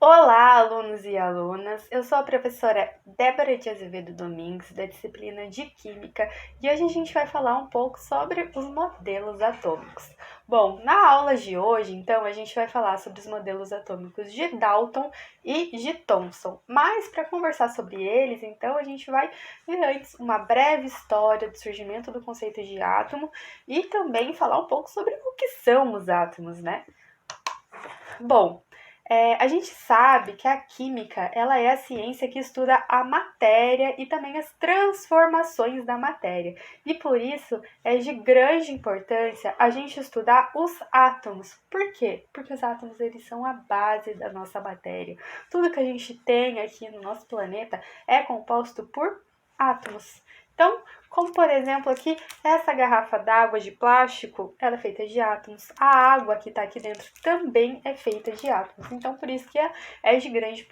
Olá, alunos e alunas! Eu sou a professora Débora de Azevedo Domingues, da disciplina de Química, e hoje a gente vai falar um pouco sobre os modelos atômicos. Bom, na aula de hoje, então, a gente vai falar sobre os modelos atômicos de Dalton e de Thomson, mas para conversar sobre eles, então, a gente vai ver antes uma breve história do surgimento do conceito de átomo e também falar um pouco sobre o que são os átomos, né? Bom, a gente sabe que a química ela é a ciência que estuda a matéria e também as transformações da matéria. E por isso é de grande importância a gente estudar os átomos. Por quê? Porque os átomos eles são a base da nossa matéria. Tudo que a gente tem aqui no nosso planeta é composto por átomos. Então, como por exemplo aqui, essa garrafa d'água de plástico, ela é feita de átomos. A água que está aqui dentro também é feita de átomos. Então, por isso que é de grande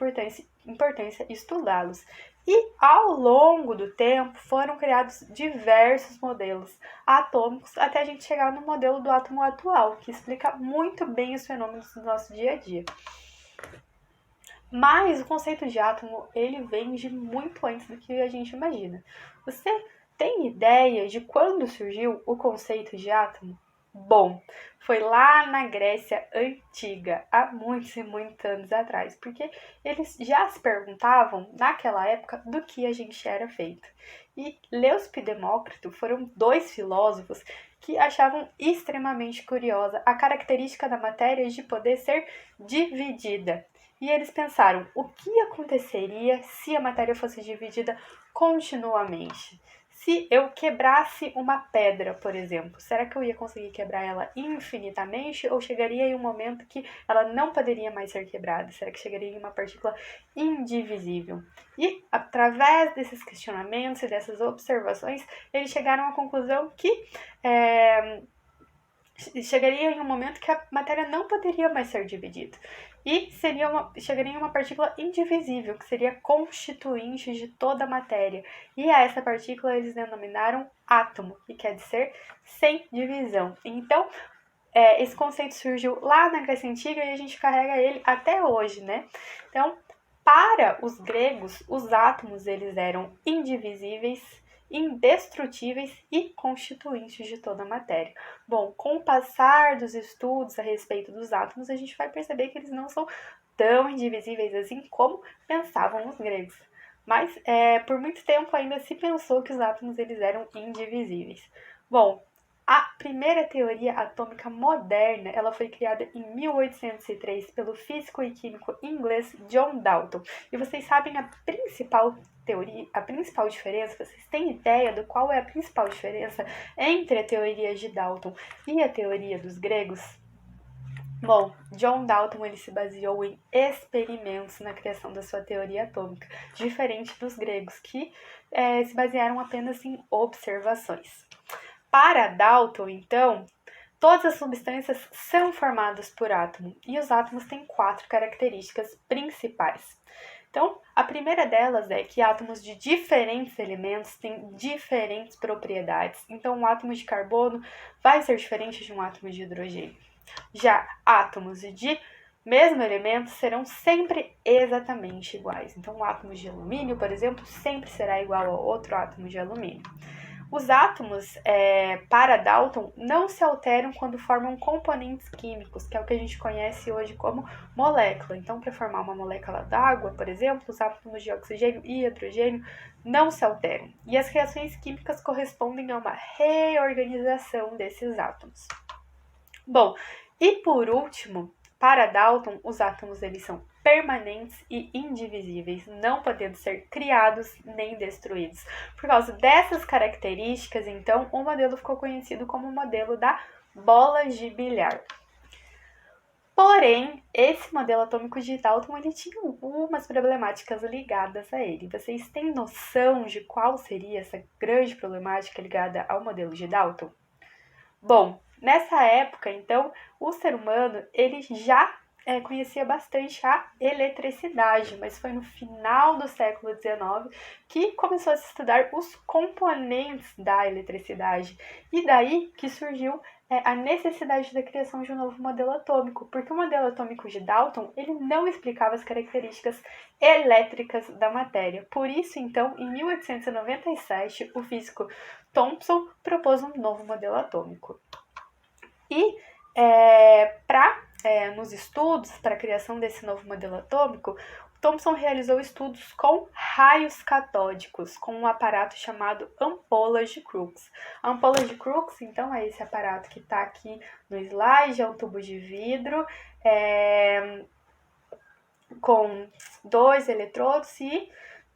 importância estudá-los. E ao longo do tempo foram criados diversos modelos atômicos até a gente chegar no modelo do átomo atual, que explica muito bem os fenômenos do nosso dia a dia. Mas o conceito de átomo, ele vem de muito antes do que a gente imagina. Você tem ideia de quando surgiu o conceito de átomo? Bom, foi lá na Grécia Antiga, há muitos e muitos anos atrás, porque eles já se perguntavam, naquela época, do que a gente era feito. E Leucipo e Demócrito foram dois filósofos que achavam extremamente curiosa a característica da matéria de poder ser dividida. E eles pensaram, o que aconteceria se a matéria fosse dividida continuamente? Se eu quebrasse uma pedra, por exemplo, será que eu ia conseguir quebrar ela infinitamente ou chegaria em um momento que ela não poderia mais ser quebrada? Será que chegaria em uma partícula indivisível? E através desses questionamentos e dessas observações, eles chegaram à conclusão que chegaria em um momento que a matéria não poderia mais ser dividida. E chegaria em uma partícula indivisível, que seria constituinte de toda a matéria. E a essa partícula eles denominaram átomo, que quer dizer sem divisão. Então, esse conceito surgiu lá na Grécia Antiga e a gente carrega ele até hoje, né? Então, para os gregos, os átomos eles eram indivisíveis, indestrutíveis e constituintes de toda a matéria. Bom, com o passar dos estudos a respeito dos átomos, a gente vai perceber que eles não são tão indivisíveis assim como pensavam os gregos. Mas por muito tempo ainda se pensou que os átomos eles eram indivisíveis. Bom, a primeira teoria atômica moderna ela foi criada em 1803 pelo físico e químico inglês John Dalton. E vocês sabem a principal teoria, a principal diferença? Vocês têm ideia do qual é a principal diferença entre a teoria de Dalton e a teoria dos gregos? Bom, John Dalton ele se baseou em experimentos na criação da sua teoria atômica, diferente dos gregos que se basearam apenas em observações. Para Dalton, então, todas as substâncias são formadas por átomo e os átomos têm 4 características principais. Então, a primeira delas é que átomos de diferentes elementos têm diferentes propriedades. Então, um átomo de carbono vai ser diferente de um átomo de hidrogênio. Já átomos de mesmo elemento serão sempre exatamente iguais. Então, um átomo de alumínio, por exemplo, sempre será igual ao outro átomo de alumínio. Os átomos, para Dalton, não se alteram quando formam componentes químicos, que é o que a gente conhece hoje como molécula. Então, para formar uma molécula d'água, por exemplo, os átomos de oxigênio e hidrogênio não se alteram. E as reações químicas correspondem a uma reorganização desses átomos. Bom, e por último, para Dalton, os átomos eles são permanentes e indivisíveis, não podendo ser criados nem destruídos. Por causa dessas características, então, o modelo ficou conhecido como o modelo da bola de bilhar. Porém, esse modelo atômico de Dalton ele tinha algumas problemáticas ligadas a ele. Vocês têm noção de qual seria essa grande problemática ligada ao modelo de Dalton? Bom, nessa época, então, o ser humano ele já conhecia bastante a eletricidade, mas foi no final do século XIX que começou a se estudar os componentes da eletricidade. E daí que surgiu a necessidade da criação de um novo modelo atômico, porque o modelo atômico de Dalton ele não explicava as características elétricas da matéria. Por isso, então, em 1897, o físico Thomson propôs um novo modelo atômico. E nos estudos para a criação desse novo modelo atômico, Thomson realizou estudos com raios catódicos, com um aparato chamado ampolas de Crookes. A ampola de Crookes, então, é esse aparato que está aqui no slide, é um tubo de vidro com 2 eletrodos e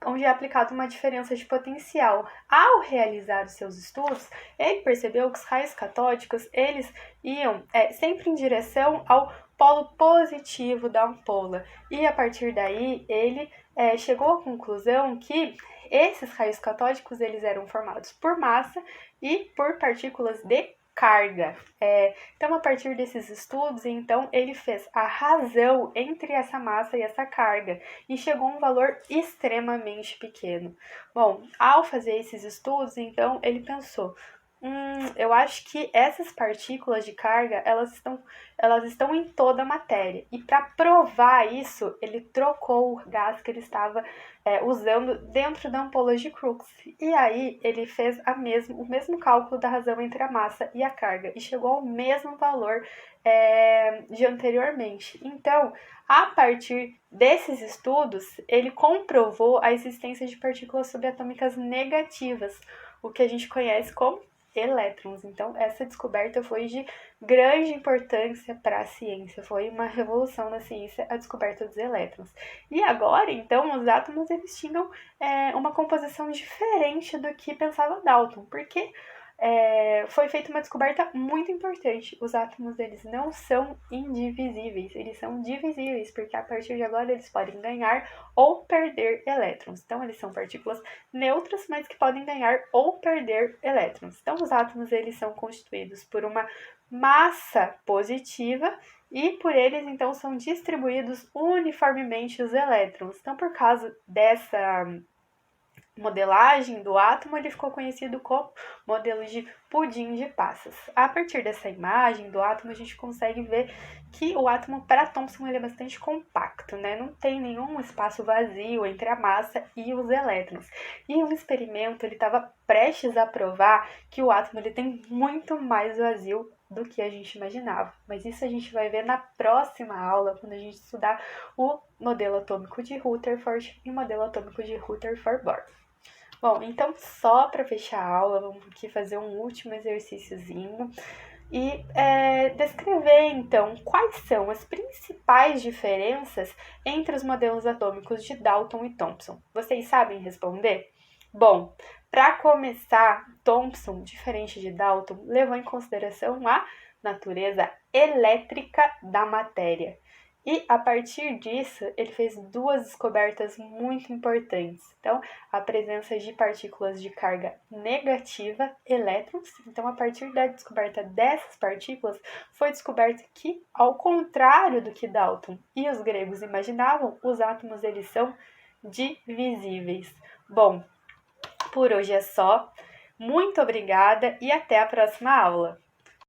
onde é aplicada uma diferença de potencial. Ao realizar os seus estudos, ele percebeu que os raios catódicos eles iam sempre em direção ao polo positivo da ampola. E a partir daí, ele chegou à conclusão que esses raios catódicos eles eram formados por massa e por partículas de carga. Então, a partir desses estudos, então, ele fez a razão entre essa massa e essa carga e chegou a um valor extremamente pequeno. Bom, ao fazer esses estudos, então, ele pensou, eu acho que essas partículas de carga, elas estão em toda a matéria. E para provar isso, ele trocou o gás que ele estava usando dentro da ampola de Crookes. E aí ele fez o mesmo cálculo da razão entre a massa e a carga e chegou ao mesmo valor de anteriormente. Então, a partir desses estudos, ele comprovou a existência de partículas subatômicas negativas, o que a gente conhece como elétrons. Então, essa descoberta foi de grande importância para a ciência, foi uma revolução na ciência a descoberta dos elétrons. E agora, então, os átomos eles tinham uma composição diferente do que pensava Dalton, porque foi feita uma descoberta muito importante. Os átomos eles não são indivisíveis, eles são divisíveis, porque a partir de agora eles podem ganhar ou perder elétrons. Então, eles são partículas neutras, mas que podem ganhar ou perder elétrons. Então, os átomos eles são constituídos por uma massa positiva e por eles, então, são distribuídos uniformemente os elétrons. Então, por causa dessa modelagem do átomo, ele ficou conhecido como modelo de pudim de passas. A partir dessa imagem do átomo, a gente consegue ver que o átomo, para Thomson, ele é bastante compacto, né? Não tem nenhum espaço vazio entre a massa e os elétrons. E o experimento, ele estava prestes a provar que o átomo ele tem muito mais vazio do que a gente imaginava. Mas isso a gente vai ver na próxima aula, quando a gente estudar o modelo atômico de Rutherford e o modelo atômico de Rutherford-Bohr. Bom, então só para fechar a aula, vamos aqui fazer um último exercíciozinho e descrever então quais são as principais diferenças entre os modelos atômicos de Dalton e Thomson. Vocês sabem responder? Bom, para começar, Thomson, diferente de Dalton, levou em consideração a natureza elétrica da matéria. E, a partir disso, ele fez 2 descobertas muito importantes. Então, a presença de partículas de carga negativa, elétrons. Então, a partir da descoberta dessas partículas, foi descoberto que, ao contrário do que Dalton e os gregos imaginavam, os átomos eles são divisíveis. Bom, por hoje é só. Muito obrigada e até a próxima aula!